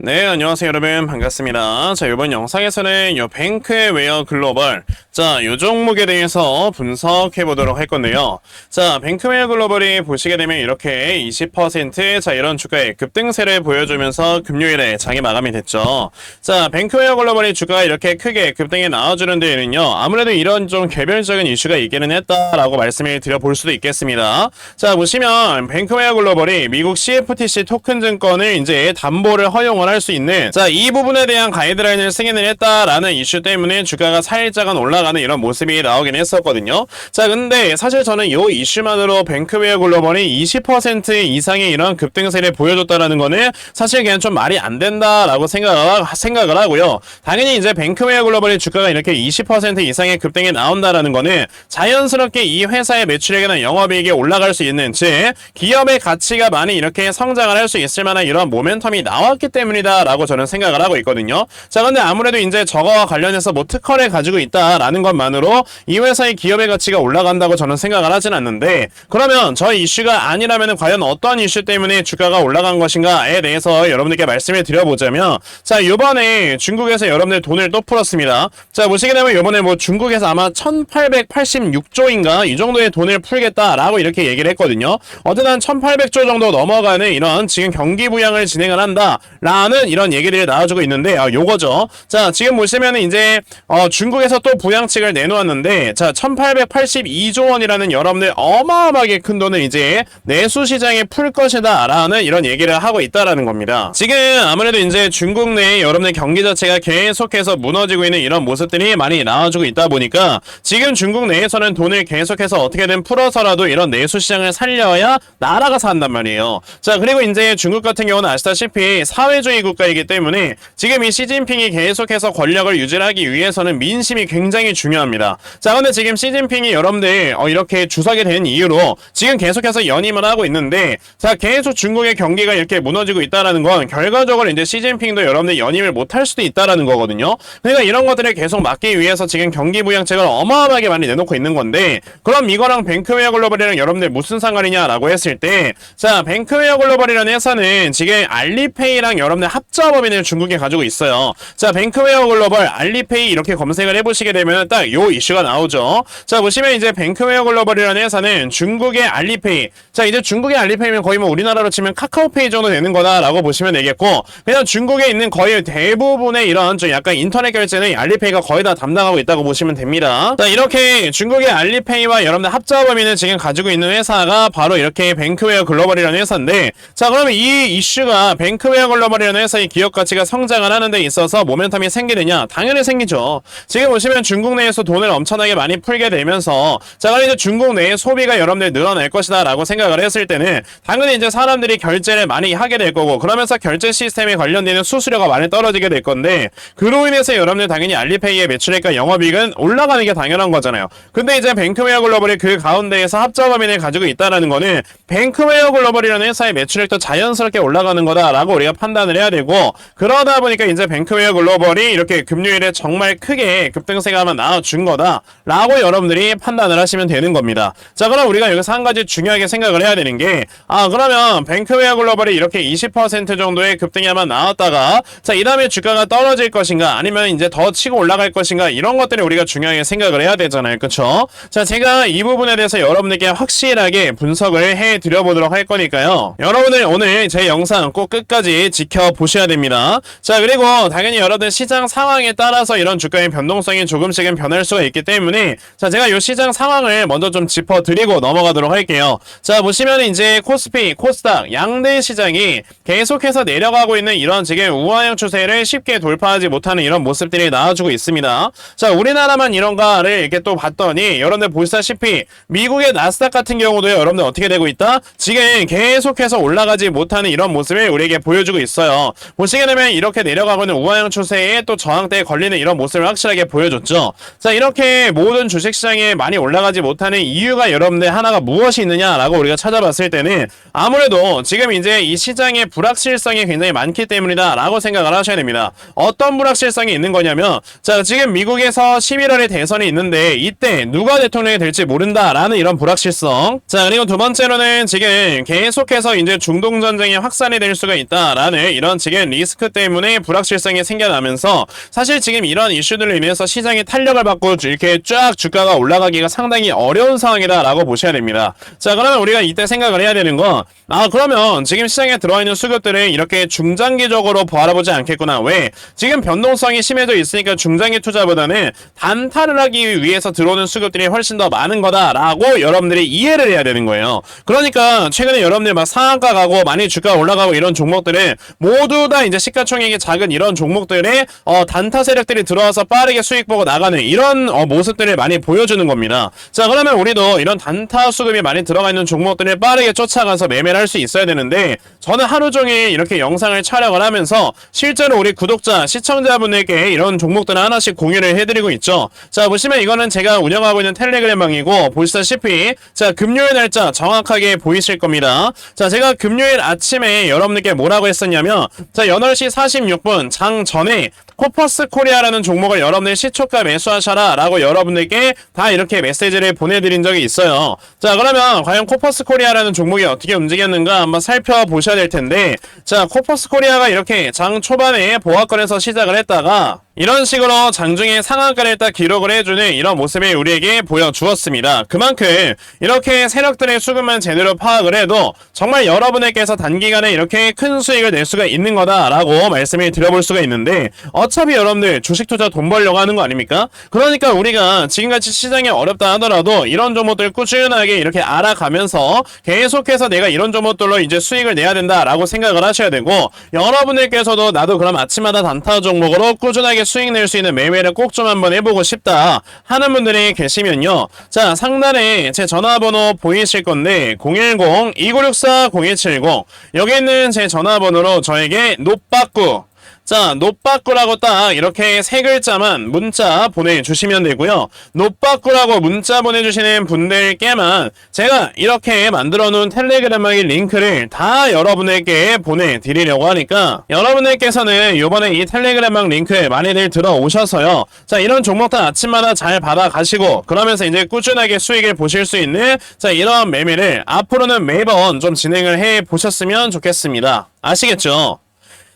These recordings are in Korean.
네, 안녕하세요, 여러분. 반갑습니다. 자, 이번 영상에서는 요 뱅크웨어 글로벌, 자, 요 종목에 대해서 분석해 보도록 할 건데요. 자, 뱅크웨어 글로벌이 보시게 되면 이렇게 20% 자, 이런 주가의 급등세를 보여주면서 금요일에 장이 마감이 됐죠. 자, 뱅크웨어 글로벌이 주가가 이렇게 크게 급등에 나와주는 데에는요, 아무래도 이런 좀 개별적인 이슈가 있기는 했다라고 말씀을 드려볼 수도 있겠습니다. 자, 보시면 뱅크웨어 글로벌이 미국 CFTC 토큰 증권을 이제 담보를 허용을 할 수 있는 자, 이 부분에 대한 가이드라인을 승인을 했다라는 이슈 때문에 주가가 살짝은 올라가는 이런 모습이 나오긴 했었거든요. 자, 근데 사실 저는 이 이슈만으로 뱅크웨어 글로벌이 20% 이상의 이런 급등세를 보여줬다라는 거는 사실 그냥 좀 말이 안 된다라고 생각을 하고요. 당연히 이제 뱅크웨어 글로벌의 주가가 이렇게 20% 이상의 급등이 나온다라는 거는 자연스럽게 이 회사의 매출액이나 영업이익이 올라갈 수 있는, 즉 기업의 가치가 많이 이렇게 성장을 할 수 있을 만한 이런 모멘텀이 나왔기 때문이다라고 저는 생각을 하고 있거든요. 자, 근데 아무래도 이제 저거와 관련해서 뭐 특허를 가지고 있다라는 것만으로 이 회사의 기업의 가치가 올라간다고 저는 생각을 하진 않는데, 그러면 저 이슈가 아니라면 과연 어떠한 이슈 때문에 주가가 올라간 것인가에 대해서 여러분들께 말씀을 드려보자면, 자, 요번에 중국에서 여러분들 돈을 또 풀었습니다. 자, 보시게 되면 요번에 뭐 중국에서 아마 1886조인가 이 정도의 돈을 풀겠다라고 이렇게 얘기를 했거든요. 어쨌든 한 1800조 정도 넘어가는 이런 지금 경기 부양을 진행을 한다 라는 이런 얘기들이 나와주고 있는데, 요거죠. 자, 지금 보시면 이제 중국에서 또 부양책을 내놓았는데, 자, 1882조 원이라는 여러분들 어마어마하게 큰 돈을 이제 내수 시장에 풀 것이다 라는 이런 얘기를 하고 있다라는 겁니다. 지금 아무래도 이제 중국 내 여러분들 경기 자체가 계속해서 무너지고 있는 이런 모습들이 많이 나와주고 있다 보니까 지금 중국 내에서는 돈을 계속해서 어떻게든 풀어서라도 이런 내수 시장을 살려야 나라가 산단 말이에요. 자, 그리고 이제 중국 같은 경우는 아시다시피 사회주의 국가이기 때문에 지금 이 시진핑이 계속해서 권력을 유지하기 위해서는 민심이 굉장히 중요합니다. 자, 근데 지금 시진핑이 여러분들 이렇게 주석이 된 이유로 지금 계속해서 연임을 하고 있는데, 자, 계속 중국의 경기가 이렇게 무너지고 있다라는 건 결과적으로 이제 시진핑도 여러분들 연임을 못할 수도 있다라는 거거든요. 그러니까 이런 것들을 계속 막기 위해서 지금 경기 부양책을 어마어마하게 많이 내놓고 있는 건데, 그럼 이거랑 뱅크웨어 글로벌이랑 여러분들 무슨 상관이냐라고 했을 때, 자, 뱅크웨어 글로벌이라는 회사는 지금 알리페이랑 여러분들 합작법인을 중국에 가지고 있어요. 자, 뱅크웨어 글로벌 알리페이 이렇게 검색을 해보시게 되면 딱 요 이슈가 나오죠. 자, 보시면 이제 뱅크웨어 글로벌이라는 회사는 중국의 알리페이, 자, 이제 중국의 알리페이면 거의 뭐 우리나라로 치면 카카오페이 정도 되는 거다라고 보시면 되겠고, 그냥 중국에 있는 거의 대부분의 이런 좀 약간 인터넷 결제는 알리페이가 거의 다 담당하고 있다고 보시면 됩니다. 자, 이렇게 중국의 알리페이와 여러분들 합작법인을 지금 가지고 있는 회사가 바로 이렇게 뱅크웨어 글로벌이라는 회사인데, 자, 그러면 이 이슈가 뱅크웨어 글로벌이라는 회사의 기업 가치가 성장을 하는 데 있어서 모멘텀이 생기느냐? 당연히 생기죠. 지금 보시면 중국 내에서 돈을 엄청나게 많이 풀게 되면서, 자, 그럼 이제 중국 내의 소비가 여러분들 늘어날 것이다 라고 생각을 했을 때는 당연히 이제 사람들이 결제를 많이 하게 될 거고, 그러면서 결제 시스템에 관련되는 수수료가 많이 떨어지게 될 건데, 그로 인해서 여러분들 당연히 알리페이의 매출액과 영업이익은 올라가는 게 당연한 거잖아요. 근데 이제 뱅크웨어 글로벌이 그 가운데에서 합작업인을 가지고 있다라는 거는 뱅크웨어 글로벌이라는 회사의 매출액도 자연스럽게 올라가는 거다라고 우리가 판단을 해야 되고, 그러다 보니까 이제 뱅크웨어 글로벌이 이렇게 금요일에 정말 크게 급등세가 아마 나와준 거다라고 여러분들이 판단을 하시면 되는 겁니다. 자, 그럼 우리가 여기서 한 가지 중요하게 생각을 해야 되는 게, 그러면 뱅크웨어 글로벌이 이렇게 20% 정도의 급등이 아마 나왔다가, 자, 이 다음에 주가가 떨어질 것인가 아니면 이제 더 치고 올라갈 것인가, 이런 것들을 우리가 중요하게 생각을 해야 되잖아요. 그쵸? 자, 제가 이 부분에 대해서 여러분들께 확실하게 분석을 해 드려보도록 할 거니까요, 여러분들 오늘 제 영상 꼭 끝까지 지켜보셔야 됩니다. 자, 그리고 당연히 여러분들 시장 상황에 따라서 이런 주가의 변동성이 조금씩은 변할 수가 있기 때문에, 자, 제가 이 시장 상황을 먼저 좀 짚어드리고 넘어가도록 할게요. 자, 보시면 이제 코스피, 코스닥 양대 시장이 계속해서 내려가고 있는 이런 지금 우하형 추세를 쉽게 돌파하지 못하는 이런 모습들이 나와주고 있습니다. 자, 우리나라만 이런가를 이렇게 또 봤더니 여러분들 보시다시피 미국의 나스닥 같은 경우도 여러분들 어떻게 되고 있다? 지금 계속해서 올라가지 못하는 이런 모습을 우리에게 보여주고 있어요. 보시게 되면 이렇게 내려가고 있는 우하형 추세에 또 저항대에 걸리는 이런 모습을 확실하게 보여줬죠. 자, 이렇게 모든 주식시장에 많이 올라가지 못하는 이유가 여러분들 하나가 무엇이 있느냐라고 우리가 찾아봤을 때는 아무래도 지금 이제 이 시장의 불확실성이 굉장히 많기 때문이다 라고 생각을 하셔야 됩니다. 어떤 불확실성이 있는 거냐면, 자, 지금 미국에서 11월에 대선이 있는데 이때 누가 대통령이 될지 모른다라는 이런 불확실성. 자, 그리고 두 번째로는 지금 계속해서 이제 중동전쟁이 확산이 될 수가 있다라는 이런 이런 지금 리스크 때문에 불확실성이 생겨나면서 사실 지금 이런 이슈들로 인해서 시장이 탄력을 받고 이렇게 쫙 주가가 올라가기가 상당히 어려운 상황이다라고 보셔야 됩니다. 자, 그러면 우리가 이때 생각을 해야 되는 건 그러면 지금 시장에 들어와 있는 수급들을 이렇게 중장기적으로 바라보지 않겠구나. 왜? 지금 변동성이 심해져 있으니까 중장기 투자보다는 단타를 하기 위해서 들어오는 수급들이 훨씬 더 많은 거다라고 여러분들이 이해를 해야 되는 거예요. 그러니까 최근에 여러분들 막 상한가 가고 많이 주가 올라가고 이런 종목들은 모두 다 이제 시가총액이 작은 이런 종목들에 단타 세력들이 들어와서 빠르게 수익 보고 나가는 이런 모습들을 많이 보여주는 겁니다. 자, 그러면 우리도 이런 단타 수급이 많이 들어가 있는 종목들을 빠르게 쫓아가서 매매를 할 수 있어야 되는데, 저는 하루 종일 이렇게 영상을 촬영을 하면서 실제로 우리 구독자, 시청자분들께 이런 종목들을 하나씩 공유를 해드리고 있죠. 자, 보시면 이거는 제가 운영하고 있는 텔레그램방이고, 보시다시피 자, 금요일 날짜 정확하게 보이실 겁니다. 자, 제가 금요일 아침에 여러분들께 뭐라고 했었냐면, 자, 8시 46분 장 전에 코퍼스 코리아라는 종목을 여러분들 시초가 매수하셔라 라고 여러분들께 다 이렇게 메시지를 보내드린 적이 있어요. 자, 그러면 과연 코퍼스 코리아라는 종목이 어떻게 움직였는가 한번 살펴보셔야 될 텐데, 자, 코퍼스 코리아가 이렇게 장 초반에 보합권에서 시작을 했다가 이런 식으로 장중에 상한가를 딱 기록을 해주는 이런 모습을 우리에게 보여주었습니다. 그만큼 이렇게 세력들의 수급만 제대로 파악을 해도 정말 여러분들께서 단기간에 이렇게 큰 수익을 낼 수가 있는 거다라고 말씀을 드려볼 수가 있는데, 어차피 여러분들 주식 투자 돈 벌려고 하는 거 아닙니까? 그러니까 우리가 지금같이 시장이 어렵다 하더라도 이런 종목들 꾸준하게 이렇게 알아가면서 계속해서 내가 이런 종목들로 이제 수익을 내야 된다라고 생각을 하셔야 되고, 여러분들께서도 나도 그럼 아침마다 단타 종목으로 꾸준하게 수익 낼 수 있는 매매를 꼭 좀 한번 해보고 싶다 하는 분들이 계시면요, 자, 상단에 제 전화번호 보이실 건데 010-2964-0170 여기 있는 제 전화번호로 저에게 노빠꾸, 자, 노빠꾸라고 딱 이렇게 세 글자만 문자 보내주시면 되고요. 노빠꾸라고 문자 보내주시는 분들께만 제가 이렇게 만들어 놓은 텔레그램의 링크를 다 여러분에게 보내드리려고 하니까, 여러분들께서는 이번에 이 텔레그램 링크에 많이들 들어오셔서요, 자, 이런 종목들 아침마다 잘 받아가시고 그러면서 이제 꾸준하게 수익을 보실 수 있는, 자, 이런 매매를 앞으로는 매번 좀 진행을 해 보셨으면 좋겠습니다. 아시겠죠?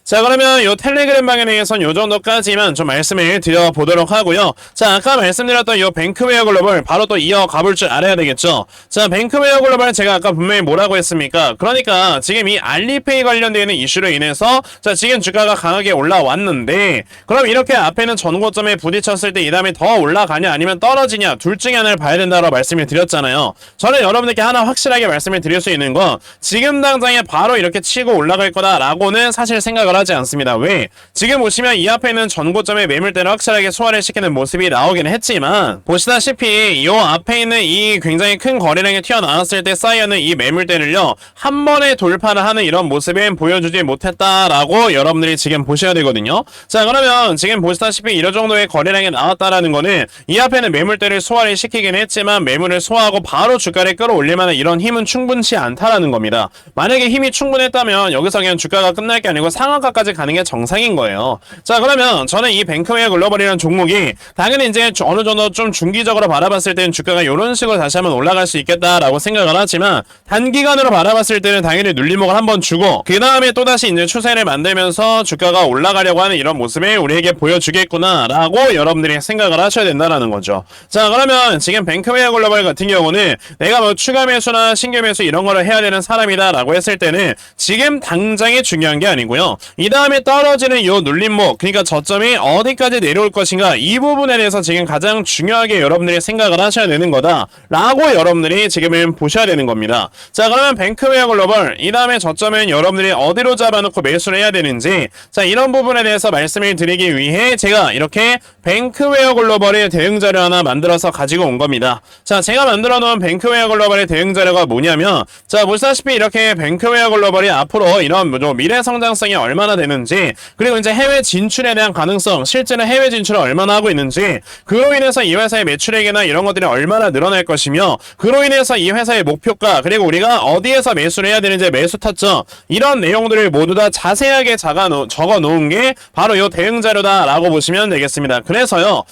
자, 그러면 요 텔레그램 방에 대해서는 요 정도까지만 좀 말씀을 드려보도록 하고요. 자, 아까 말씀드렸던 요 뱅크웨어 글로벌 바로 또 이어가볼 줄 알아야 되겠죠. 자, 뱅크웨어 글로벌 제가 아까 분명히 뭐라고 했습니까? 그러니까 지금 이 알리페이 관련되어 있는 이슈로 인해서 자, 지금 주가가 강하게 올라왔는데, 그럼 이렇게 앞에는 전고점에 부딪혔을 때 이 다음에 더 올라가냐 아니면 떨어지냐 둘 중에 하나를 봐야 된다고 말씀을 드렸잖아요. 저는 여러분들께 하나 확실하게 말씀을 드릴 수 있는 건 지금 당장에 바로 이렇게 치고 올라갈 거다라고는 사실 생각을 하지 않습니다. 왜? 지금 보시면 이 앞에는 전고점의 매물대를 확실하게 소화를 시키는 모습이 나오긴 했지만, 보시다시피 이 앞에 있는 이 굉장히 큰 거래량이 튀어나왔을 때 쌓여있는 이 매물대를요, 한 번에 돌파를 하는 이런 모습은 보여주지 못했다라고 여러분들이 지금 보셔야 되거든요. 자, 그러면 지금 보시다시피 이런 정도의 거래량이 나왔다라는 거는 이 앞에는 매물대를 소화를 시키긴 했지만 매물을 소화하고 바로 주가를 끌어올릴 만한 이런 힘은 충분치 않다라는 겁니다. 만약에 힘이 충분했다면 여기서 그냥 주가가 끝날 게 아니고 상한가 까지 가는 게 정상인 거예요. 자, 그러면 저는 이 뱅크웨어 글로벌이라는 종목이 당연히 이제 어느 정도 좀 중기적으로 바라봤을 때는 주가가 이런 식으로 다시 한번 올라갈 수 있겠다라고 생각을 하지만, 단기간으로 바라봤을 때는 당연히 눌림목을 한번 주고 그 다음에 또다시 이제 추세를 만들면서 주가가 올라가려고 하는 이런 모습을 우리에게 보여주겠구나라고 여러분들이 생각을 하셔야 된다라는 거죠. 자, 그러면 지금 뱅크웨어 글로벌 같은 경우는 내가 뭐 추가 매수나 신규 매수 이런 거를 해야 되는 사람이다라고 했을 때는 지금 당장이 중요한 게 아니고요, 이 다음에 떨어지는 요 눌림목, 그러니까 저점이 어디까지 내려올 것인가, 이 부분에 대해서 지금 가장 중요하게 여러분들이 생각을 하셔야 되는 거다 라고 여러분들이 지금은 보셔야 되는 겁니다. 자, 그러면 뱅크웨어 글로벌 이 다음에 저점은 여러분들이 어디로 잡아놓고 매수를 해야 되는지, 자, 이런 부분에 대해서 말씀을 드리기 위해 제가 이렇게 뱅크웨어 글로벌의 대응 자료 하나 만들어서 가지고 온 겁니다. 자, 제가 만들어 놓은 뱅크웨어 글로벌의 대응 자료가 뭐냐면, 자, 보시다시피 이렇게 뱅크웨어 글로벌이 앞으로 이런 미래 성장성이 얼마나 되는지, 그리고 이제 해외 진출에 대한 가능성, 실제로 해외 진출을 얼마나 하고 있는지, 그로 인해서 이 회사의 매출액이나 이런 것들이 얼마나 늘어날 것이며, 그로 인해서 이 회사의 목표가, 그리고 우리가 어디에서 매수를 해야 되는지 매수 타점, 이런 내용들을 모두 다 자세하게 적어 놓은 게 바로 이 대응 자료다라고 보시면 되겠습니다. 그래서요,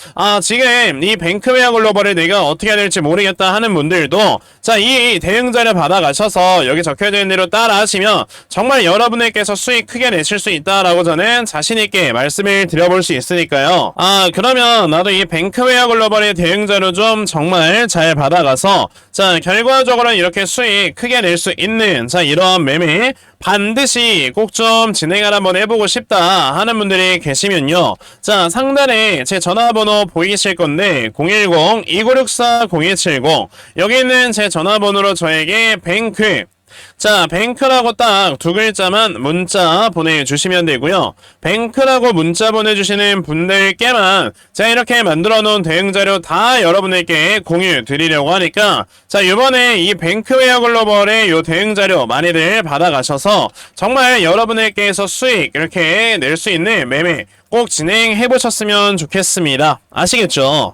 지금 이 뱅크웨어 글로벌을 내가 어떻게 해야 될지 모르겠다 하는 분들도 자, 이 대응 자료 받아가셔서 여기 적혀져 있는 대로 따라 하시면 정말 여러분들께서 수익 크게 내실 보실 수 있다라고 저는 자신있게 말씀을 드려볼 수 있으니까요. 그러면 나도 이 뱅크웨어 글로벌의 대응자료 좀 정말 잘 받아가서 자 결과적으로 이렇게 수익 크게 낼 수 있는 자 이러한 매매 반드시 꼭 좀 진행을 한번 해보고 싶다 하는 분들이 계시면요. 자 상단에 제 전화번호 보이실 건데 010-2964-0170 여기 있는 제 전화번호로 저에게 뱅크 자 뱅크라고 딱 두 글자만 문자 보내주시면 되고요. 뱅크라고 문자 보내주시는 분들께만 자 이렇게 만들어 놓은 대응자료 다 여러분들께 공유 드리려고 하니까 자 이번에 이 뱅크웨어 글로벌의 요 대응자료 많이들 받아가셔서 정말 여러분들께서 수익 이렇게 낼 수 있는 매매 꼭 진행해 보셨으면 좋겠습니다. 아시겠죠?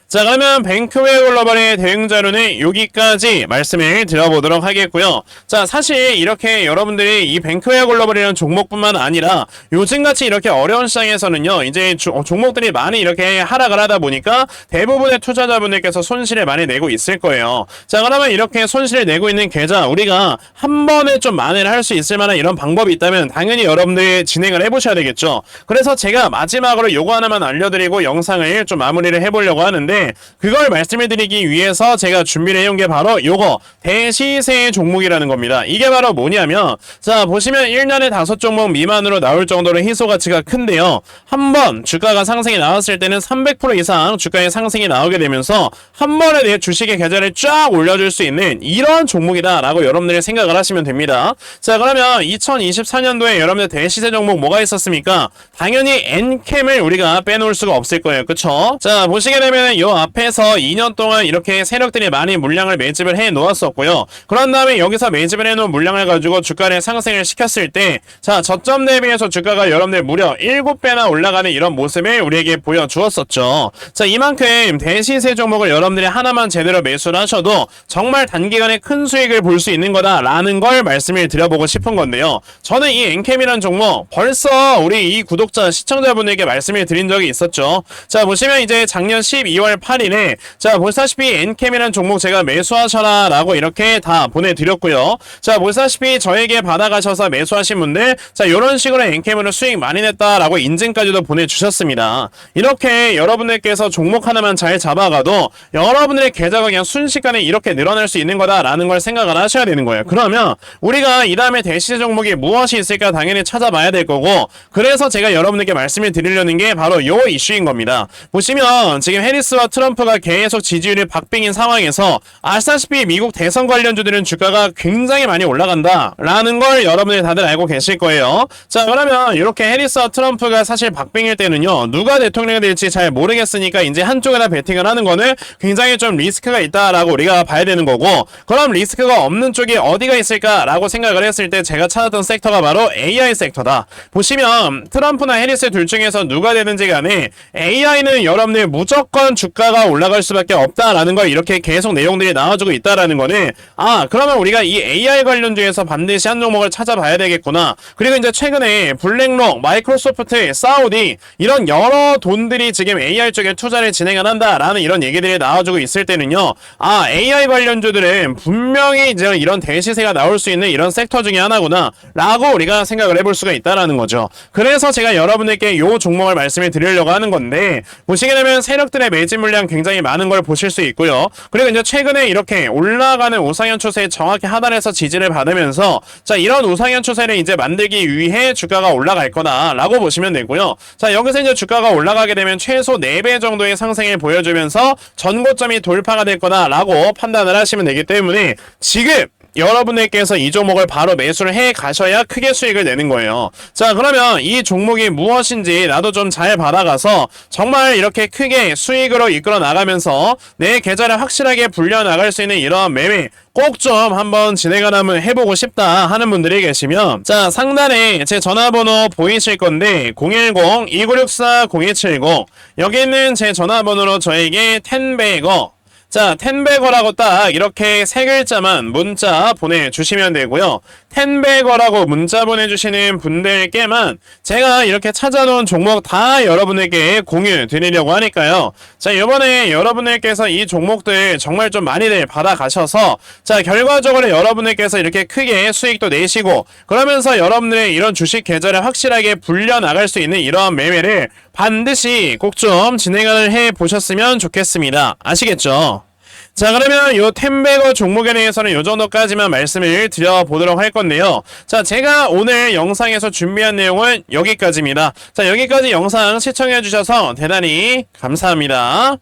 자 그러면 뱅크웨어 글로벌의 대응자료는 여기까지 말씀을 드려보도록 하겠고요. 자 사실 이렇게 여러분들이 이 뱅크웨어 글로벌이라는 종목뿐만 아니라 요즘같이 이렇게 어려운 시장에서는요 이제 종목들이 많이 이렇게 하락을 하다 보니까 대부분의 투자자분들께서 손실을 많이 내고 있을 거예요. 자 그러면 이렇게 손실을 내고 있는 계좌 우리가 한 번에 좀 만회를 할 수 있을 만한 이런 방법이 있다면 당연히 여러분들이 진행을 해보셔야 되겠죠. 그래서 제가 마지막으로 요거 하나만 알려드리고 영상을 좀 마무리를 해보려고 하는데 그걸 말씀을 드리기 위해서 제가 준비를 해온 게 바로 요거 대시세 종목이라는 겁니다. 이게 바로 뭐냐면 자 보시면 1년에 5종목 미만으로 나올 정도로 희소 가치가 큰데요. 한번 주가가 상승이 나왔을 때는 300% 이상 주가의 상승이 나오게 되면서 한 번에 내 주식의 계좌를 쫙 올려줄 수 있는 이런 종목이다 라고 여러분들이 생각을 하시면 됩니다. 자 그러면 2024년도에 여러분들 대시세 종목 뭐가 있었습니까? 당연히 엔캠을 우리가 빼놓을 수가 없을 거예요. 그쵸? 자 보시게 되면 요 앞에서 2년 동안 이렇게 세력들이 많이 물량을 매집을 해 놓았었고요. 그런 다음에 여기서 매집을 해 놓은 물량을 가지고 주가를 상승을 시켰을 때 자 저점 대비해서 주가가 여러분들 무려 7배나 올라가는 이런 모습을 우리에게 보여주었었죠. 자 이만큼 대시세 종목을 여러분들이 하나만 제대로 매수를 하셔도 정말 단기간에 큰 수익을 볼 수 있는 거다라는 걸 말씀을 드려보고 싶은 건데요. 저는 이 엔캠이라는 종목 벌써 우리 이 구독자 시청자분들에게 말씀을 드린 적이 있었죠. 자 보시면 이제 작년 12월 8일에 자 보시다시피 엔캠이라는 종목 제가 매수하셔라 라고 이렇게 다 보내드렸고요. 자 보시다시피 저에게 받아가셔서 매수하신 분들 자 요런 식으로 엔캠으로 수익 많이 냈다라고 인증까지도 보내주셨습니다. 이렇게 여러분들께서 종목 하나만 잘 잡아가도 여러분들의 계좌가 그냥 순식간에 이렇게 늘어날 수 있는 거다라는 걸 생각을 하셔야 되는 거예요. 그러면 우리가 이 다음에 대시세 종목이 무엇이 있을까 당연히 찾아봐야 될 거고 그래서 제가 여러분들께 말씀을 드리려는 게 바로 요 이슈인 겁니다. 보시면 지금 해리스와 트럼프가 계속 지지율이 박빙인 상황에서 아시다시피 미국 대선 관련주들은 주가가 굉장히 많이 올라간다 라는 걸 여러분들이 다들 알고 계실 거예요. 자 그러면 이렇게 해리스와 트럼프가 사실 박빙일 때는요 누가 대통령이 될지 잘 모르겠으니까 이제 한쪽에다 베팅을 하는 거는 굉장히 좀 리스크가 있다라고 우리가 봐야 되는 거고 그럼 리스크가 없는 쪽이 어디가 있을까라고 생각을 했을 때 제가 찾았던 섹터가 바로 AI 섹터다. 보시면 트럼프나 해리스 둘 중에서 누가 되든지 간에 AI는 여러분들 무조건 주가가 올라갈 수밖에 없다라는 걸 이렇게 계속 내용들이 나와주고 있다라는 거는 그러면 우리가 이 AI 관련주에서 반드시 한 종목을 찾아봐야 되겠구나. 그리고 이제 최근에 블랙록, 마이크로소프트, 사우디 이런 여러 돈들이 지금 AI 쪽에 투자를 진행을 한다라는 이런 얘기들이 나와주고 있을 때는요 AI 관련주들은 분명히 이제 이런 대시세가 나올 수 있는 이런 섹터 중에 하나구나 라고 우리가 생각을 해볼 수가 있다라는 거죠. 그래서 제가 여러분들께 요 종목을 말씀을 드리려고 하는 건데 보시게 되면 세력들의 매집 물량 굉장히 많은 걸 보실 수 있고요. 그리고 이제 최근에 이렇게 올라가는 우상향 추세에 정확히 하단에서 지지를 받으면서 자 이런 우상향 추세를 이제 만들기 위해 주가가 올라갈 거다라고 보시면 되고요. 자 여기서 이제 주가가 올라가게 되면 최소 4배 정도의 상승을 보여주면서 전고점이 돌파가 될 거다라고 판단을 하시면 되기 때문에 지금 여러분들께서 이 종목을 바로 매수를 해 가셔야 크게 수익을 내는 거예요. 자 그러면 이 종목이 무엇인지 나도 좀 잘 받아가서 정말 이렇게 크게 수익으로 이끌어 나가면서 내 계좌를 확실하게 불려 나갈 수 있는 이러한 매매 꼭 좀 한번 진행을 한번 해보고 싶다 하는 분들이 계시면 자 상단에 제 전화번호 보이실 건데 010-2964-0170 여기 있는 제 전화번호로 저에게 텐베거 자 텐베거라고 딱 이렇게 세 글자만 문자 보내주시면 되고요. 텐베거라고 문자 보내주시는 분들께만 제가 이렇게 찾아놓은 종목 다 여러분에게 공유 드리려고 하니까요. 자, 이번에 여러분들께서 이 종목들 정말 좀 많이들 받아가셔서 자, 결과적으로 여러분들께서 이렇게 크게 수익도 내시고 그러면서 여러분들의 이런 주식 계좌를 확실하게 불려나갈 수 있는 이러한 매매를 반드시 꼭 좀 진행을 해 보셨으면 좋겠습니다. 아시겠죠? 자, 그러면 요 텐베거 종목에 대해서는 요 정도까지만 말씀을 드려보도록 할 건데요. 자, 제가 오늘 영상에서 준비한 내용은 여기까지입니다. 자, 여기까지 영상 시청해 주셔서 대단히 감사합니다.